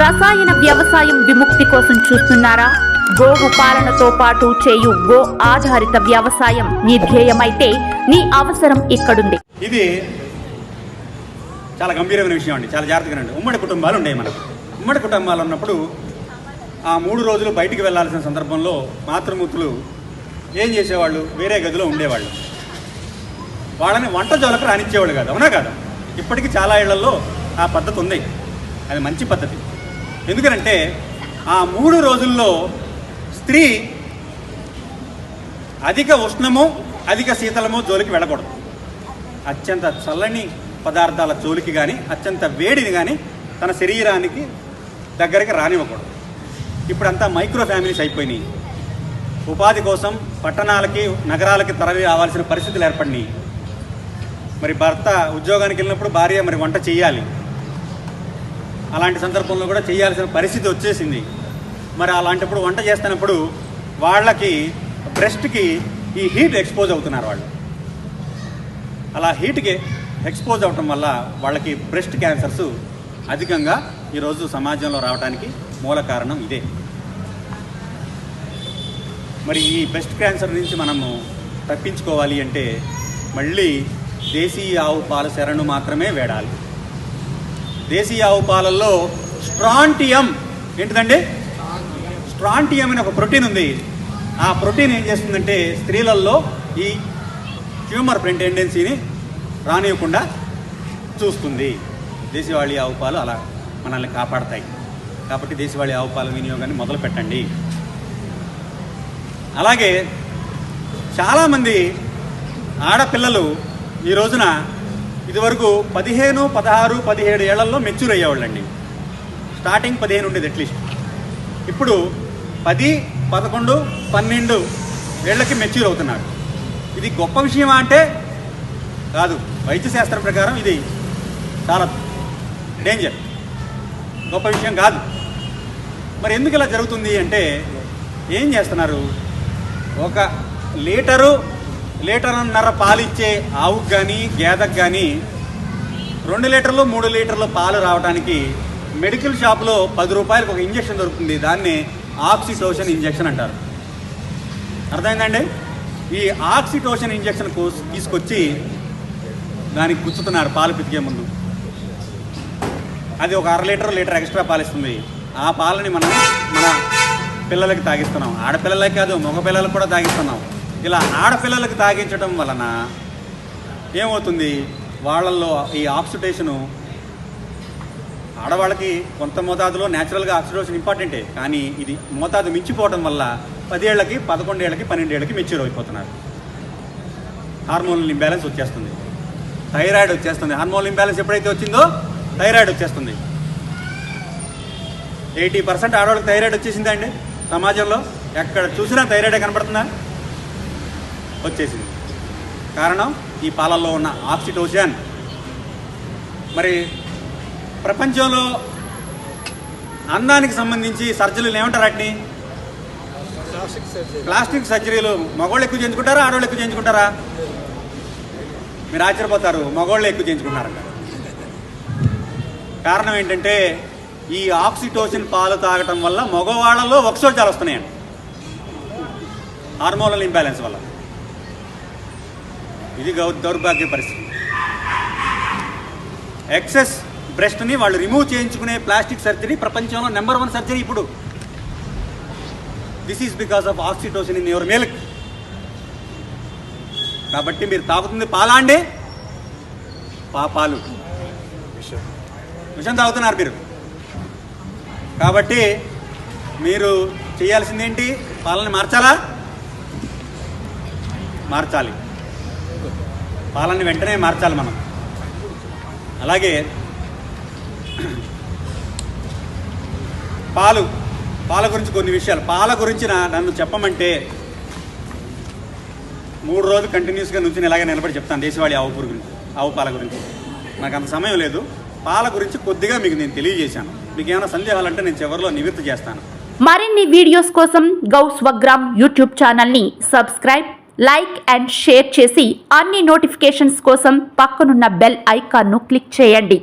రసాయన వ్యవసాయం విముక్తి కోసం చూస్తున్నారా? గోవు పాలనతో పాటు చేయు గో ఆధారిత వ్యవసాయం నీ ధ్యేయమైతే నీ అవసరం ఇక్కడుంది. ఇది చాలా గంభీరమైన విషయం అండి. చాలా జాగ్రత్తగా అండి. ఉమ్మడి కుటుంబాలు ఉండేవి మనకు. ఉమ్మడి కుటుంబాలు ఉన్నప్పుడు ఆ 3 రోజులు బయటికి వెళ్లాల్సిన సందర్భంలో మాతృమూర్తులు ఏం చేసేవాళ్ళు? వేరే గదిలో ఉండేవాళ్ళు. వాళ్ళని వంట జోలకు రానిచ్చేవాళ్ళు కాదు. అవునా కాదు? ఇప్పటికీ చాలా ఇళ్లలో ఆ పద్ధతి ఉంది. అది మంచి పద్ధతి. ఎందుకంటే ఆ 3 రోజుల్లో స్త్రీ అధిక ఉష్ణము అధిక శీతలము జోలికి వెళ్ళకూడదు. అత్యంత చల్లని పదార్థాల జోలికి కానీ అత్యంత వేడిని కానీ తన శరీరానికి దగ్గరికి రానివ్వకూడదు. ఇప్పుడంతా మైక్రో ఫ్యామిలీస్ అయిపోయినాయి. ఉపాధి కోసం పట్టణాలకి నగరాలకి తరలి రావాల్సిన పరిస్థితులు ఏర్పడినాయి. మరి భర్త ఉద్యోగానికి వెళ్ళినప్పుడు భార్య మరి వంట చేయాలి. అలాంటి సందర్భంలో కూడా చేయాల్సిన పరిస్థితి వచ్చేసింది. మరి అలాంటప్పుడు వంట చేస్తున్నప్పుడు వాళ్ళకి బ్రెస్ట్కి ఈ హీట్ ఎక్స్పోజ్ అవుతున్నారు. వాళ్ళు అలా హీట్కి ఎక్స్పోజ్ అవటం వల్ల వాళ్ళకి బ్రెస్ట్ క్యాన్సర్స్ అధికంగా ఈరోజు సమాజంలో రావడానికి మూల కారణం ఇదే. మరి ఈ బ్రెస్ట్ క్యాన్సర్ నుంచి మనము తప్పించుకోవాలి అంటే మళ్ళీ దేశీయ ఆవు పాల శరణు మాత్రమే వేడాలి. దేశీయ ఆవు పాలల్లో స్ట్రాంటియం ఏంటిదండి? స్ట్రాంటియం అనే ఒక ప్రోటీన్ ఉంది. ఆ ప్రోటీన్ ఏం చేస్తుందంటే స్త్రీలలో ఈ ట్యూమర్ టెండెన్సీని రానివ్వకుండా చూస్తుంది. దేశవాళీ ఆవు పాలు అలా మనల్ని కాపాడతాయి. కాబట్టి దేశవాళీ ఆవు పాల వినియోగాన్ని మొదలు పెట్టండి. అలాగే చాలామంది ఆడపిల్లలు ఈ రోజున ఇదివరకు 15, 16, 17 ఏళ్లలో మెచ్యూర్ అయ్యేవాళ్ళండి. స్టార్టింగ్ 15 ఉండేది అట్లీస్ట్. ఇప్పుడు 10, 11, 12 ఏళ్ళకి మెచ్యూర్ అవుతున్నారు. ఇది గొప్ప విషయమా అంటే కాదు. వైద్య శాస్త్రం ప్రకారం ఇది చాలా డేంజర్, గొప్ప విషయం కాదు. మరి ఎందుకు ఇలా జరుగుతుంది అంటే ఏం చేస్తున్నారు? ఒక లీటరున్నర పాలిచ్చే ఆవుకు కానీ గేదకు కానీ 2 లీటర్లు 3 లీటర్లు పాలు రావడానికి మెడికల్ షాప్లో 10 రూపాయలకు ఒక ఇంజక్షన్ దొరుకుతుంది. దాన్ని ఆక్సిటోషన్ ఇంజక్షన్ అంటారు. అర్థమైందండి? ఈ ఆక్సిటోషన్ ఇంజక్షన్ తీసుకొచ్చి దానికి గుచ్చుతున్నారు పాలు పితికే ముందు. అది ఒక 1/2 లీటర్ ఎక్స్ట్రా పాలిస్తుంది. ఆ పాలని మన పిల్లలకి తాగిస్తున్నాం. ఆడపిల్లలకి కాదు, మగ పిల్లలకు కూడా తాగిస్తున్నాం. ఇలా ఆడపిల్లలకు తాగించడం వలన ఏమవుతుంది? వాళ్ళల్లో ఈ ఆక్సిడేషను ఆడవాళ్ళకి కొంత మోతాదులో న్యాచురల్గా ఆక్సిడేషన్ ఇంపార్టెంటే, కానీ ఇది మోతాదు మించిపోవడం వల్ల 10 ఏళ్ళకి 11 ఏళ్ళకి 12 ఏళ్ళకి మెచ్యూర్ అయిపోతున్నారు. హార్మోనల్ ఇంబ్యాలెన్స్ వచ్చేస్తుంది, థైరాయిడ్ వచ్చేస్తుంది. హార్మోనల్ ఇంబ్యాలెన్స్ ఎప్పుడైతే వచ్చిందో థైరాయిడ్ వచ్చేస్తుంది. 80% ఆడవాళ్ళకి థైరాయిడ్ వచ్చేసిందా అండి? సమాజంలో ఎక్కడ చూసినా థైరాయిడే కనబడుతుందా? వచ్చేసింది. కారణం ఈ పాలల్లో ఉన్న ఆక్సిటోషన్. మరి ప్రపంచంలో అందానికి సంబంధించి సర్జరీలు ఏమంటారు? వాటిని ప్లాస్టిక్ సర్జరీలు. మగవాళ్ళు ఎక్కువ చేయించుకుంటారా, ఆడవాళ్ళు ఎక్కువ చేయించుకుంటారా? మీరు ఆశ్చర్యపోతారు, మగవాళ్ళు ఎక్కువ చేయించుకుంటున్నారంట. కారణం ఏంటంటే ఈ ఆక్సిటోసిన్ పాలు తాగటం వల్ల మగవాళ్ళలో వక్షోజాలు వస్తున్నాయండి, హార్మోనల్ ఇంబ్యాలెన్స్ వల్ల. ఇది దౌర్భాగ్య పరిస్థితి. ఎక్సెస్ బ్రెస్ట్ని వాళ్ళు రిమూవ్ చేయించుకునే ప్లాస్టిక్ సర్జరీ ప్రపంచంలో నెంబర్ 1 సర్జరీ ఇప్పుడు. This is because of oxytocin in your milk. కాబట్టి మీరు తాగుతుంది పాలా అండి? పాలు విషం తాగుతున్నారు మీరు. కాబట్టి మీరు చేయాల్సిందేంటి? పాలని మార్చాలి. పాలని వెంటనే మార్చాలి మనం. అలాగే పాల గురించి కొన్ని విషయాలు. పాల గురించి నన్ను చెప్పమంటే 3 రోజులు కంటిన్యూస్గా నుంచి ఇలాగే నిలబడి చెప్తాను దేశవాళీ ఆవు పాల గురించి. నాకు అంత సమయం లేదు. పాల గురించి కొద్దిగా మీకు నేను తెలియజేశాను. మీకు ఏమైనా సందేహాలు అంటే నేను చివరిలో నివృత్తి చేస్తాను. మరిన్ని వీడియోస్ కోసం గౌ స్వగ్రామ్ యూట్యూబ్ ఛానల్ని సబ్స్క్రైబ్, లైక్ అండ్ షేర్ చేసి అన్ని నోటిఫికేషన్స్ కోసం పక్కనున్న బెల్ ఐకాన్ను క్లిక్ చేయండి.